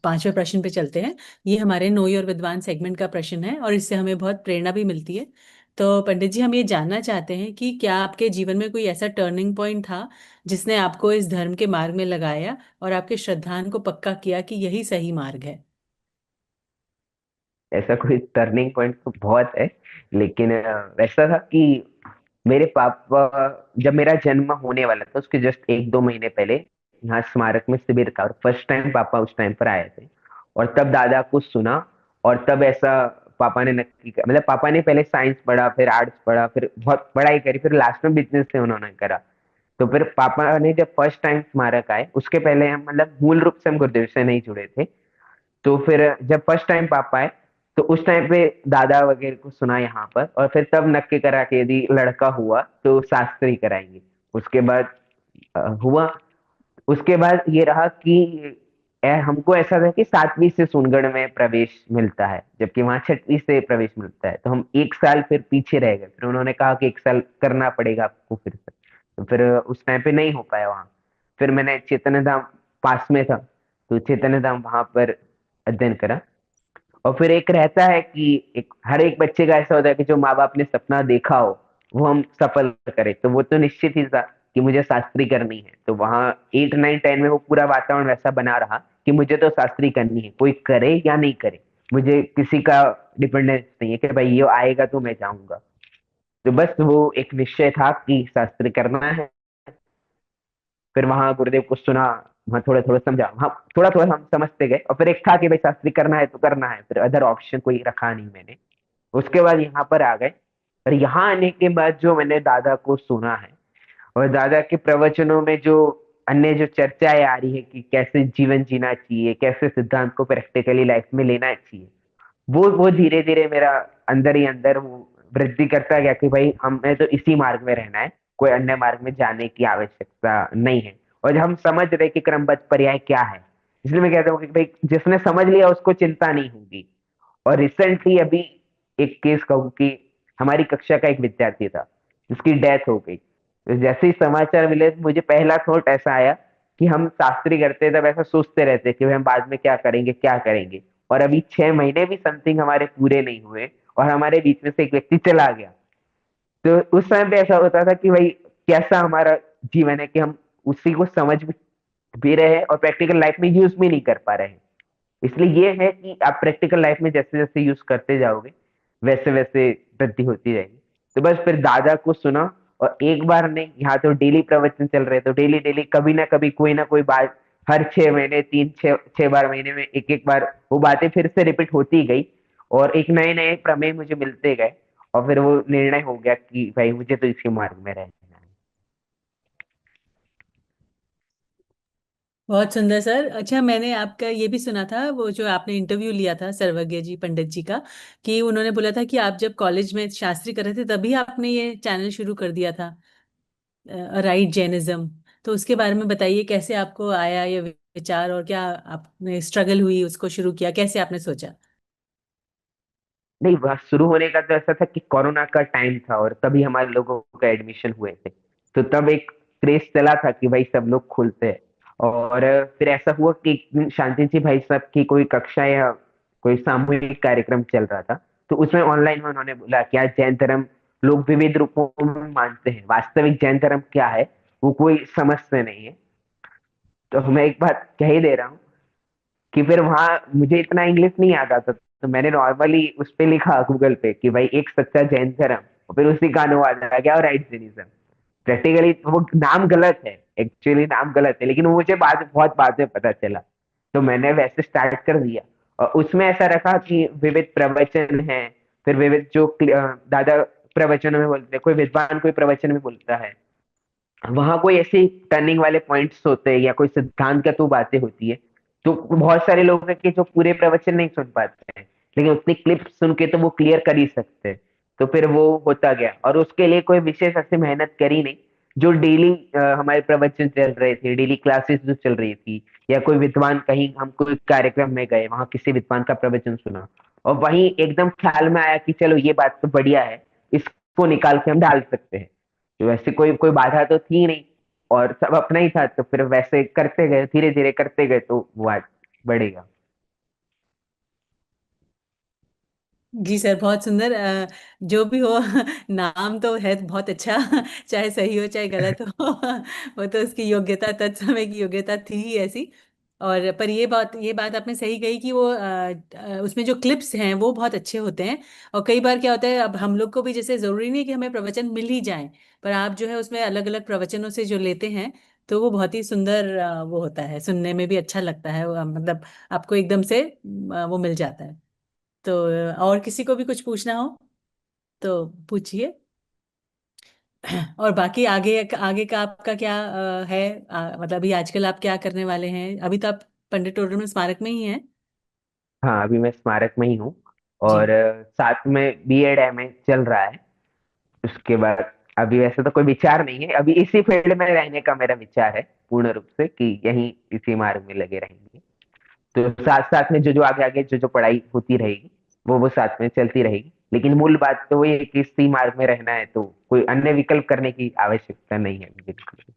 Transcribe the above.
पांचवें प्रश्न पे चलते हैं। ये हमारे नो योर विद्वान सेगमेंट का प्रश्न है और इससे हमें बहुत प्रेरणा भी मिलती है। तो पंडित जी, हम ये जानना चाहते हैं कि क्या आपके जीवन में कोई ऐसा टर्निंग पॉइंट था जिसने आपको इस धर्म के मार्ग में लगाया और आपके श्रद्धान को पक्का किया कि यही सही मार्ग है। ऐसा कोई टर्निंग पॉइंट तो बहुत है, लेकिन वैसा था कि मेरे पापा, जब मेरा जन्म होने वाला था उसके जस्ट एक दो महीने पहले यहाँ स्मारक में शिविर था, और फर्स्ट टाइम पापा उस टाइम पर आए थे। और तब दादा को सुना, और तब ऐसा पापा ने नक्की कर, मतलब पापा ने पहले साइंस पढ़ा, फिर आर्ट्स पढ़ा, फिर बहुत पढ़ाई करी, फिर लास्ट में बिजनेस से उन्होंने करा। तो फिर पापा ने जब फर्स्ट टाइम स्मारक आए, उसके पहले हम मतलब मूल रूप से हम गुरुदेव से नहीं जुड़े थे। तो फिर जब फर्स्ट टाइम पापा आए, तो उस टाइम पे दादा वगैरह को सुना यहाँ पर, और फिर तब नक्की करा कि यदि लड़का हुआ तो शास्त्री कराएंगे। उसके बाद हुआ। उसके बाद ये रहा कि हमको ऐसा था कि सातवीं से सोनगढ़ में प्रवेश मिलता है, जबकि वहां छठवीं से प्रवेश मिलता है। तो हम एक साल फिर पीछे रह गए, फिर उन्होंने कहा कि एक साल करना पड़ेगा आपको फिर से। तो फिर उस टाइम पे नहीं हो पाया वहां। फिर मैंने चैतन्य धाम, पास में था, तो चैतन्य धाम वहां पर अध्ययन करा। और फिर एक रहता है कि एक हर एक बच्चे का ऐसा होता है कि जो माँ बाप ने सपना देखा हो वो हम सफल करें। तो वो तो निश्चित ही था कि मुझे शास्त्री करनी है। तो वहाँ 8 9 10 में वो पूरा वातावरण वैसा बना रहा कि मुझे तो शास्त्री करनी है, कोई करे या नहीं करे, मुझे किसी का डिपेंडेंस नहीं है कि भाई ये आएगा तो मैं जाऊंगा। तो बस वो एक निश्चय था कि शास्त्री करना है। फिर वहां गुरुदेव को सुना, वहां थोड़ा थोड़ा समझा, वहां थोड़ा थोड़ा हम समझते गए, और फिर एक था कि भाई शास्त्री करना है तो करना है, फिर अदर ऑप्शन कोई रखा नहीं मैंने। उसके बाद यहाँ पर आ गए। और यहाँ आने के बाद जो मैंने दादा को सुना है, और दादा के प्रवचनों में जो अन्य जो चर्चाएं आ रही है कि कैसे जीवन जीना चाहिए, कैसे सिद्धांत को प्रैक्टिकली लाइफ में लेना चाहिए, वो धीरे धीरे मेरा अंदर ही अंदर वो वृद्धि करता गया कि भाई हमें तो इसी मार्ग में रहना है, कोई अन्य मार्ग में जाने की आवश्यकता नहीं है। और हम समझ रहे कि क्रमबद्ध पर्याय क्या है, इसलिए मैं कहता हूँ कि भाई जिसने समझ लिया उसको चिंता नहीं होगी। और रिसेंटली अभी एक केस कहूँ कि हमारी कक्षा का एक विद्यार्थी था जिसकी डेथ हो गई। तो जैसे ही समाचार मिले तो मुझे पहला थॉट ऐसा आया कि हम शास्त्री करते तब ऐसा सोचते रहते कि भाई हम बाद में क्या करेंगे क्या करेंगे। और अभी 6 महीने भी समथिंग हमारे पूरे नहीं हुए, और हमारे बीच में से एक व्यक्ति चला गया। तो उस टाइम पे ऐसा होता था कि भाई कैसा हमारा जीवन है कि हम उसी को समझ भी रहे हैं और प्रैक्टिकल लाइफ में यूज भी नहीं कर पा रहे हैं। इसलिए ये है कि आप प्रैक्टिकल लाइफ में जैसे जैसे यूज करते जाओगे वैसे वैसे वृद्धि होती जाएगी। तो बस फिर दादा को सुना, और एक बार नहीं, यहाँ तो डेली प्रवचन चल रहे, तो डेली डेली कभी ना कभी कोई ना कोई बात, हर 6 महीने, तीन छह छह बार महीने में एक एक बार वो बातें फिर से रिपीट होती गई, और एक नए नए प्रमेय मुझे मिलते गए। और फिर वो निर्णय हो गया कि भाई मुझे तो इसी मार्ग में रहना है। बहुत सुंदर सर। अच्छा, मैंने आपका ये भी सुना था, वो जो आपने इंटरव्यू लिया था सर्वज्ञ जी पंडित जी का, कि उन्होंने बोला था कि आप जब कॉलेज में शास्त्री कर रहे थे तभी आपने ये चैनल शुरू कर दिया था, राइट जैनिज्म। तो उसके बारे में बताइए, कैसे आपको आया ये विचार और क्या आपने स्ट्रगल हुई उसको शुरू किया, कैसे आपने सोचा। नहीं, वह शुरू होने का तो ऐसा था कि कोरोना का टाइम था और तभी हमारे लोगों का एडमिशन हुए थे। तो तब एक क्रेज चला था कि भाई सब लोग खुलते हैं। और फिर ऐसा हुआ कि एक दिन शांति जी भाई साहब की कोई कक्षा या कोई सामूहिक कार्यक्रम चल रहा था। तो उसमें ऑनलाइन में उन्होंने बोला कि आज जैन धर्म लोग विविध रूपों में मानते हैं, वास्तविक जैन धर्म क्या है वो कोई समझते नहीं है। तो मैं एक बात कह ही दे रहा हूँ कि फिर वहां मुझे इतना इंग्लिश नहीं आता था, तो मैंने नॉर्मली उस पे लिखा गूगल पे कि भाई एक सच्चा जैन धर्म, और फिर उसी का अनुवाद आ गया और राइट जैनिज्म। प्रैक्टिकली वो नाम गलत है, एक्चुअली नाम गलत है, लेकिन वो मुझे बाद में पता चला। तो मैंने वैसे स्टार्ट कर दिया, और उसमें ऐसा रखा कि विविध प्रवचन है, फिर विविध जो दादा प्रवचनों में बोलते हैं, कोई विद्वान कोई प्रवचन में बोलता है, वहां कोई ऐसे टर्निंग वाले पॉइंट्स होते हैं या कोई सिद्धांत का तो बातें होती है। तो बहुत सारे लोग हैं कि जो पूरे प्रवचन नहीं सुन पाते हैं, लेकिन उतनी क्लिप सुन के तो वो क्लियर कर ही सकते हैं। तो फिर वो होता गया, और उसके लिए कोई विशेष ऐसी मेहनत करी नहीं। जो डेली हमारे प्रवचन चल रहे थे, डेली क्लासेस जो चल रही थी, या कोई विद्वान कहीं हम कोई कार्यक्रम में गए, वहां किसी विद्वान का प्रवचन सुना, और वहीं एकदम ख्याल में आया कि चलो ये बात तो बढ़िया है, इसको निकाल के हम डाल सकते हैं। तो वैसे कोई कोई बाधा तो थी नहीं, और सब अपना ही था, तो फिर वैसे करते गए, धीरे धीरे करते गए, तो वो आज बढ़ेगा। जी सर, बहुत सुंदर। जो भी हो, नाम तो है बहुत अच्छा। चाहे सही हो चाहे गलत हो। वो तो उसकी योग्यता, तत्समय की योग्यता थी ही ऐसी। और पर ये बात आपने सही कही कि वो उसमें जो क्लिप्स हैं वो बहुत अच्छे होते हैं। और कई बार क्या होता है, अब हम लोग को भी जैसे जरूरी नहीं कि हमें प्रवचन मिल ही जाए, पर आप जो है उसमें अलग अलग प्रवचनों से जो लेते हैं, तो वो बहुत ही सुंदर वो होता है, सुनने में भी अच्छा लगता है। मतलब आपको एकदम से वो मिल जाता है। तो और किसी को भी कुछ पूछना हो तो पूछिए। और बाकी आगे आगे का आपका क्या है? मतलब अभी आजकल आप क्या करने वाले हैं? अभी तो आप पंडित टोडरमल स्मारक में ही हैं। हाँ, अभी मैं स्मारक में ही हूँ। जी। और साथ में बीएड एमए चल रहा है। उसके बाद अभी वैसे तो कोई विचार नहीं है, अभी इसी फील्ड में रहने का मेरा विचार है पूर्ण रूप से, कि यहीं इसी मार्ग में लगे रहेंगे। तो साथ साथ में जो जो आगे आगे जो जो पढ़ाई होती रहेगी वो साथ में चलती रहेगी। लेकिन मूल बात तो वही है कि इसी मार्ग में रहना है, तो कोई अन्य विकल्प करने की आवश्यकता नहीं है, बिल्कुल।